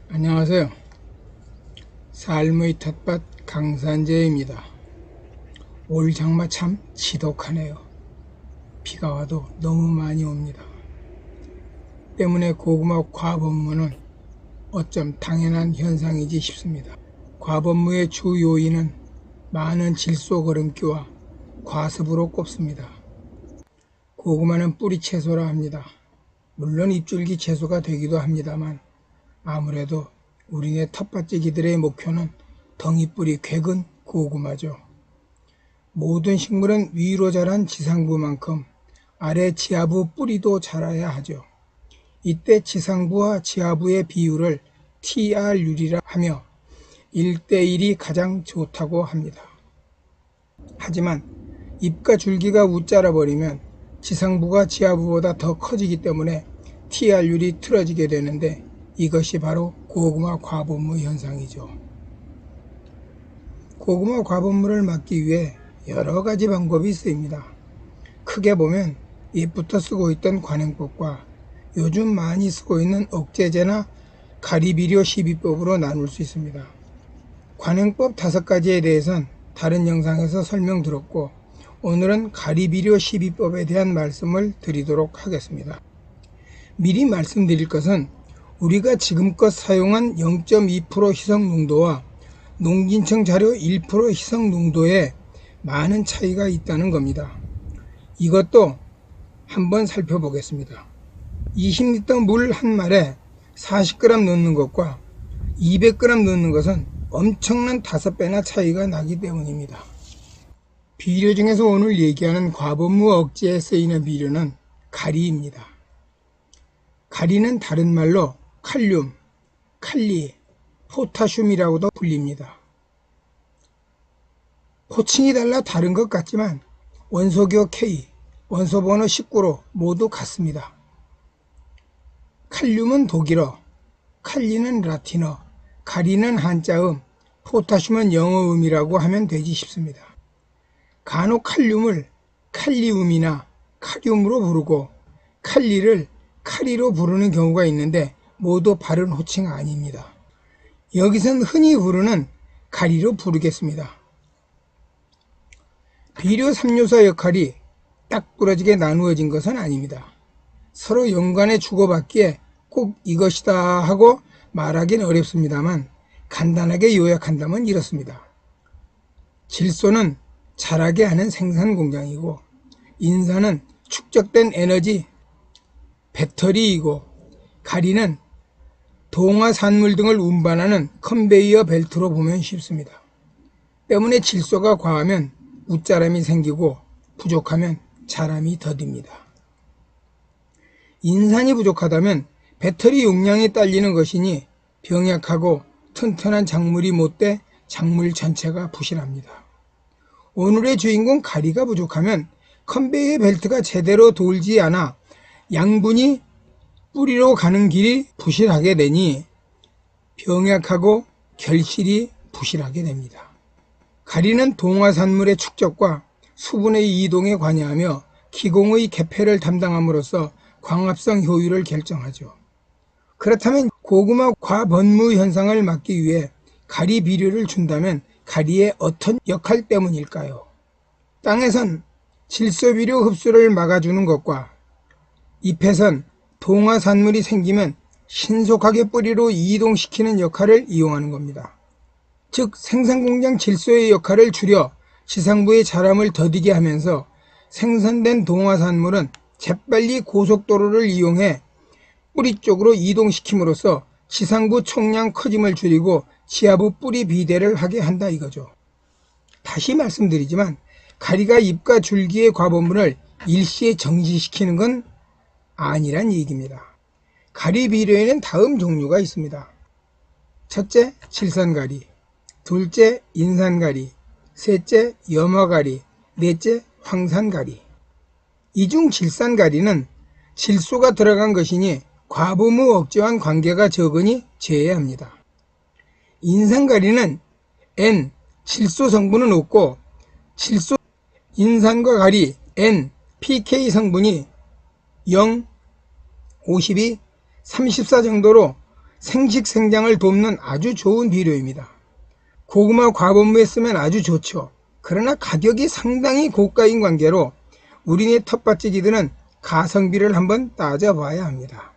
안녕하세요. 삶의 텃밭 강산재입니다. 올 장마 참 지독하네요. 비가 와도 너무 많이 옵니다. 때문에 고구마 과번무는 어쩜 당연한 현상이지 싶습니다. 과번무의 주 요인은 많은 질소 거름기와 과습으로 꼽습니다. 고구마는 뿌리 채소라 합니다. 물론 잎줄기 채소가 되기도 합니다만 아무래도 우리네 텃밭지기들의 목표는 덩이뿌리 객은 고구마죠. 모든 식물은 위로 자란 지상부만큼 아래 지하부 뿌리도 자라야 하죠. 이때 지상부와 지하부의 비율을 TR율이라 하며 1:1이 가장 좋다고 합니다. 하지만 잎과 줄기가 웃자라 버리면 지상부가 지하부보다 더 커지기 때문에 TR율이 틀어지게 되는데 이것이 바로 고구마 과번무 현상이죠. 고구마 과번무를 막기 위해 여러 가지 방법이 있습니다. 크게 보면 옛부터 쓰고 있던 관행법과 요즘 많이 쓰고 있는 억제제나 가리비료 시비법으로 나눌 수 있습니다. 관행법 5가지에 대해선 다른 영상에서 설명드렸고 오늘은 가리비료 시비법에 대한 말씀을 드리도록 하겠습니다. 미리 말씀드릴 것은 우리가 지금껏 사용한 0.2% 희석 농도와 농진청 자료 1% 희석 농도에 많은 차이가 있다는 겁니다. 이것도 한번 살펴보겠습니다. 20리터 물 한 말에 40g 넣는 것과 200g 넣는 것은 엄청난 5배나 차이가 나기 때문입니다. 비료 중에서 오늘 얘기하는 과번무 억제에 쓰이는 비료는 가리입니다. 가리는 다른 말로 칼륨, 칼리, 포타슘이라고도 불립니다. 호칭이 달라 다른 것 같지만 원소교 K, 원소번호 19로 모두 같습니다. 칼륨은 독일어, 칼리는 라틴어, 가리는 한자음, 포타슘은 영어음이라고 하면 되지 싶습니다. 간혹 칼륨을 칼리움이나 카륨으로 부르고 칼리를 카리로 부르는 경우가 있는데 모두 바른 호칭 아닙니다. 여기선 흔히 부르는 가리로 부르겠습니다. 비료 3요소 역할이 딱 부러지게 나누어진 것은 아닙니다. 서로 연관해 주고받기에 꼭 이것이다 하고 말하기는 어렵습니다만 간단하게 요약한다면 이렇습니다. 질소는 자라게 하는 생산 공장이고 인산은 축적된 에너지 배터리이고 가리는 동화산물 등을 운반하는 컨베이어 벨트로 보면 쉽습니다. 때문에 질소가 과하면 웃자람이 생기고 부족하면 자람이 더딥니다. 인산이 부족하다면 배터리 용량이 딸리는 것이니 병약하고 튼튼한 작물이 못돼 작물 전체가 부실합니다. 오늘의 주인공 가리가 부족하면 컨베이어 벨트가 제대로 돌지 않아 양분이 뿌리로 가는 길이 부실하게 되니 병약하고 결실이 부실하게 됩니다. 가리는 동화산물의 축적과 수분의 이동에 관여하며 기공의 개폐를 담당함으로써 광합성 효율을 결정하죠. 그렇다면 고구마 과번무 현상을 막기 위해 가리 비료를 준다면 가리의 어떤 역할 때문일까요? 땅에선 질소 비료 흡수를 막아주는 것과 잎에선 동화산물이 생기면 신속하게 뿌리로 이동시키는 역할을 이용하는 겁니다. 즉 생산공장 질소의 역할을 줄여 지상부의 자람을 더디게 하면서 생산된 동화산물은 재빨리 고속도로를 이용해 뿌리 쪽으로 이동시킴으로써 지상부 총량 커짐을 줄이고 지하부 뿌리 비대를 하게 한다 이거죠. 다시 말씀드리지만 가리가 잎과 줄기의 과번물을 일시에 정지시키는 건 아니란 얘기입니다. 가리 비료에는 다음 종류가 있습니다. 첫째, 칠산가리, 둘째, 인산가리, 셋째, 염화가리, 넷째, 황산가리. 이 중 칠산가리는 질소가 들어간 것이니 과번무 억제와는 관계가 적으니 제외합니다. 인산가리는 N, 질소 성분은 없고 질소 인산과 가리 N, pK 성분이 0, 52, 34 정도로 생식 생장을 돕는 아주 좋은 비료입니다. 고구마 과본무에 쓰면 아주 좋죠. 그러나 가격이 상당히 고가인 관계로 우리네 텃밭지기들은 가성비를 한번 따져봐야 합니다.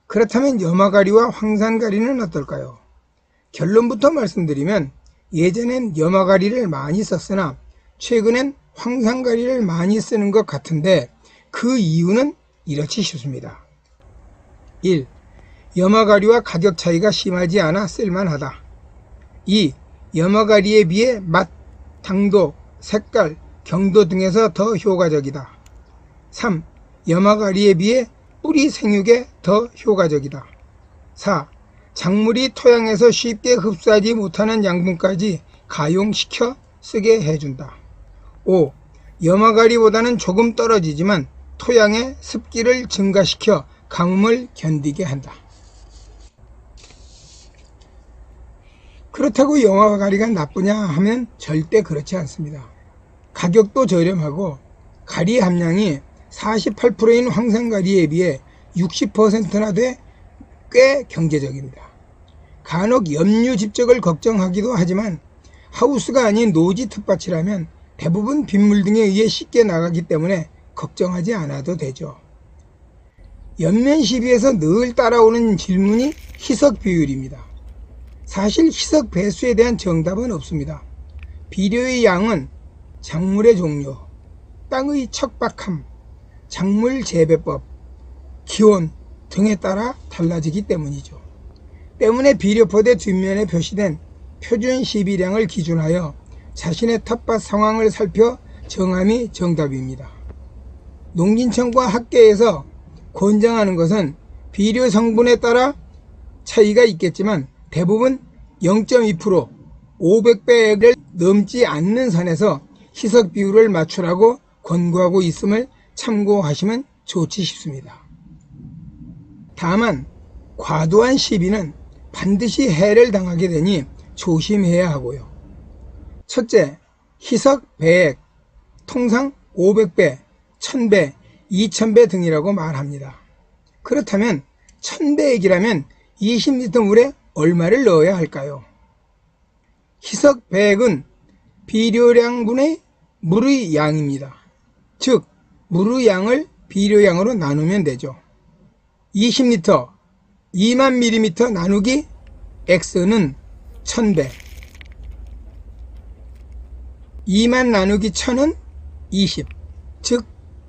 그렇다면 염화가리와 황산가리는 어떨까요? 결론부터 말씀드리면 예전엔 염화가리를 많이 썼으나 최근엔 황산가리를 많이 쓰는 것 같은데 그 이유는 이렇게 쉽습니다. 1. 염화가리와 가격 차이가 심하지 않아 쓸만하다. 2. 염화가리에 비해 맛, 당도, 색깔, 경도 등에서 더 효과적이다. 3. 염화가리에 비해 뿌리 생육에 더 효과적이다. 4. 작물이 토양에서 쉽게 흡수하지 못하는 양분까지 가용시켜 쓰게 해준다. 5. 염화가리보다는 조금 떨어지지만 토양의 습기를 증가시켜 가뭄을 견디게 한다. 그렇다고 염화가리가 나쁘냐 하면 절대 그렇지 않습니다. 가격도 저렴하고 가리 함량이 48%인 황산가리에 비해 60%나 돼 꽤 경제적입니다. 간혹 염류 집적을 걱정하기도 하지만 하우스가 아닌 노지 텃밭이라면 대부분 빗물 등에 의해 쉽게 나가기 때문에 걱정하지 않아도 되죠. 연면 시비에서 늘 따라오는 질문이 희석 비율입니다. 사실 희석 배수에 대한 정답은 없습니다. 비료의 양은 작물의 종류, 땅의 척박함, 작물 재배법, 기온 등에 따라 달라지기 때문이죠. 때문에 비료포대 뒷면에 표시된 표준 시비량을 기준하여 자신의 텃밭 상황을 살펴 정함이 정답입니다. 농진청과 학계에서 권장하는 것은 비료 성분에 따라 차이가 있겠지만 대부분 0.2%, 500배를 넘지 않는 선에서 희석 비율을 맞추라고 권고하고 있음을 참고하시면 좋지 싶습니다. 다만 과도한 시비는 반드시 해를 당하게 되니 조심해야 하고요. 첫째, 희석 배액, 통상 500배, 1000배, 2000배 등이라고 말합니다. 그렇다면 1000배액이라면 20리터 물에 얼마를 넣어야 할까요? 희석 배액은 비료량분의 물의 양입니다. 즉, 물의 양을 비료양으로 나누면 되죠. 20리터 2만 ml 나누기 X는 1000배, 2만 나누기 1000은 20, 즉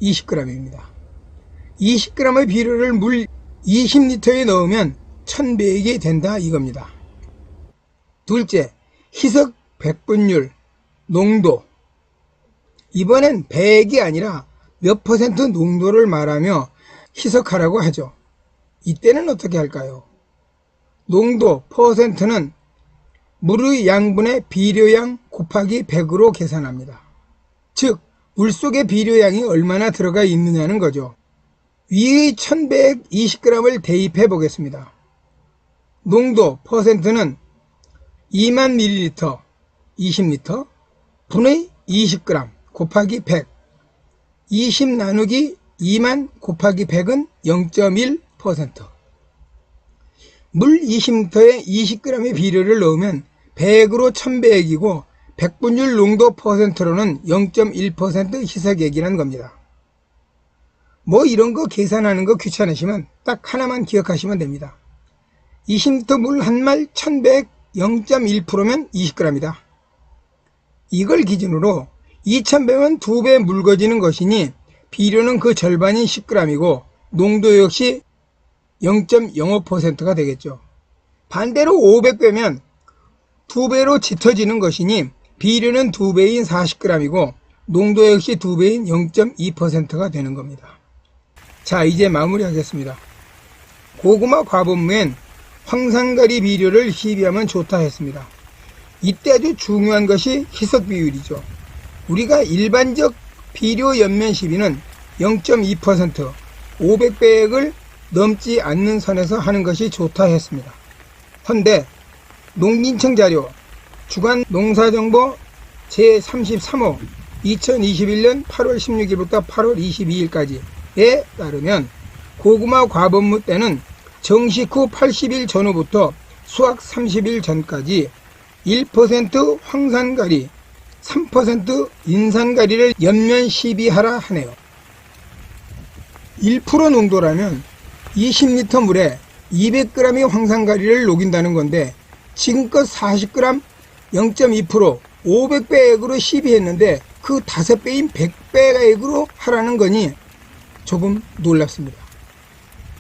20g입니다. 20g의 비료를 물 20리터에 넣으면 1000배액이 된다 이겁니다. 둘째, 희석 백분율, 농도. 이번엔 배액이 아니라 몇 퍼센트 농도를 말하며 희석하라고 하죠. 이때는 어떻게 할까요? 농도 퍼센트는 물의 양분의 비료양 곱하기 100으로 계산합니다. 즉, 물속의 비료양이 얼마나 들어가 있느냐는 거죠. 위의 1000배액 20g을 대입해 보겠습니다. 농도 퍼센트는 2만 ml 20리터 분의 20g 곱하기 100, 20 나누기 2만 곱하기 100은 0.1%. 물 20리터에 20g의 비료를 넣으면 100으로 1000배액이고 백분율 농도 퍼센트로는 0.1% 희석액이란 겁니다. 뭐 이런 거 계산하는 거 귀찮으시면 딱 하나만 기억하시면 됩니다. 20리터 물 한 말 1000배액 0.1%면 20g이다. 이걸 기준으로 2000배면 2배 묽어지는 것이니 비료는 그 절반인 10g이고 농도 역시 0.05%가 되겠죠. 반대로 500배면 2배로 짙어지는 것이니 비료는 2배인 40g이고 농도 역시 2배인 0.2%가 되는 겁니다. 자, 이제 마무리하겠습니다. 고구마 과본무엔 황산가리 비료를 시비하면 좋다 했습니다. 이때 아주 중요한 것이 희석 비율이죠. 우리가 일반적 비료 연면 시비는 0.2%, 500배액을 넘지 않는 선에서 하는 것이 좋다 했습니다. 헌데 농진청 자료 주간 농사정보 제33호 2021년 8월 16일부터 8월 22일까지에 따르면 고구마 과본무 때는 정식 후 80일 전후부터 수확 30일 전까지 1% 황산가리, 3% 인산가리를 연면 시비하라 하네요. 1% 농도라면 20리터 물에 200g의 황산가리를 녹인다는 건데 지금껏 40g 0.2% 500배액으로 시비했는데 그 5배인 100배액으로 하라는 거니 조금 놀랍습니다.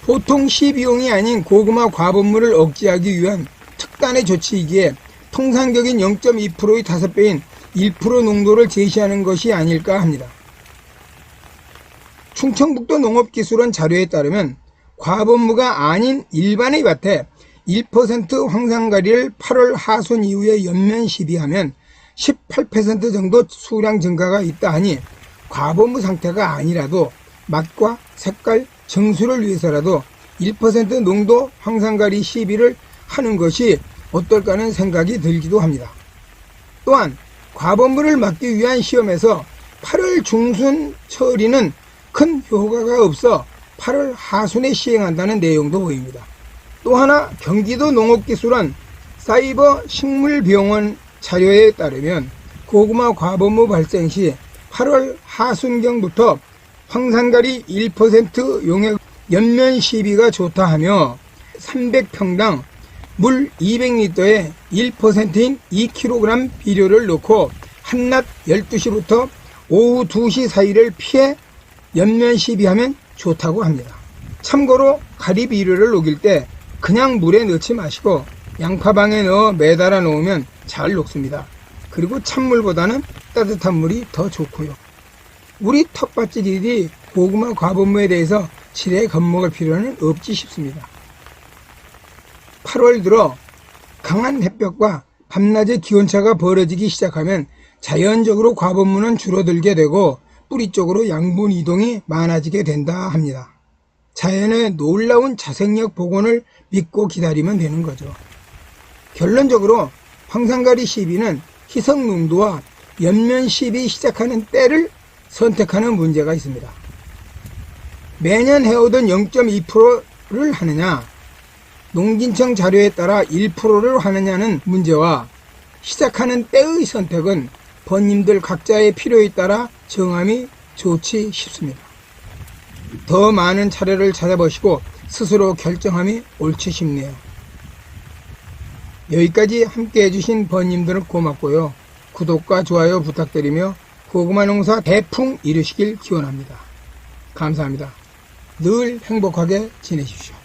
보통 시비용이 아닌 고구마 과분물을 억제하기 위한 특단의 조치이기에 통상적인 0.2%의 5배인 1% 농도를 제시하는 것이 아닐까 합니다. 충청북도 농업기술원 자료에 따르면 과분무가 아닌 일반의 밭에 1% 황산가리를 8월 하순 이후에 연면 시비하면 18% 정도 수량 증가가 있다 하니 과분무 상태가 아니라도 맛과 색깔, 정수를 위해서라도 1% 농도 황산가리 시비를 하는 것이 어떨까 하는 생각이 들기도 합니다. 또한 과분무를 막기 위한 시험에서 8월 중순 처리는 큰 효과가 없어 8월 하순에 시행한다는 내용도 보입니다. 또 하나 경기도 농업기술원 사이버 식물병원 자료에 따르면 고구마 과분무 발생 시 8월 하순경부터 황산가리 1% 용액 연면 시비가 좋다 하며 300평당 물 200리터에 1%인 2kg 비료를 넣고 한낮 12시부터 오후 2시 사이를 피해 연면 시비하면 좋다고 합니다. 참고로 가리 비료를 녹일 때 그냥 물에 넣지 마시고 양파방에 넣어 매달아 놓으면 잘 녹습니다. 그리고 찬물보다는 따뜻한 물이 더 좋고요. 우리 텃밭지들이 고구마 과분무에 대해서 지레 겁먹을 필요는 없지 싶습니다. 8월 들어 강한 햇볕과 밤낮의 기온차가 벌어지기 시작하면 자연적으로 과분무는 줄어들게 되고 뿌리 쪽으로 양분 이동이 많아지게 된다 합니다. 자연의 놀라운 자생력 복원을 믿고 기다리면 되는 거죠. 결론적으로 황산가리 시비는 희석 농도와 연면 시비 시작하는 때를 선택하는 문제가 있습니다. 매년 해오던 0.2%를 하느냐, 농진청 자료에 따라 1%를 하느냐는 문제와 시작하는 때의 선택은 번님들 각자의 필요에 따라 정함이 좋지 싶습니다. 더 많은 차례를 찾아보시고 스스로 결정함이 옳지 싶네요. 여기까지 함께 해주신 번님들은 고맙고요. 구독과 좋아요 부탁드리며 고구마 농사 대풍 이루시길 기원합니다. 감사합니다. 늘 행복하게 지내십시오.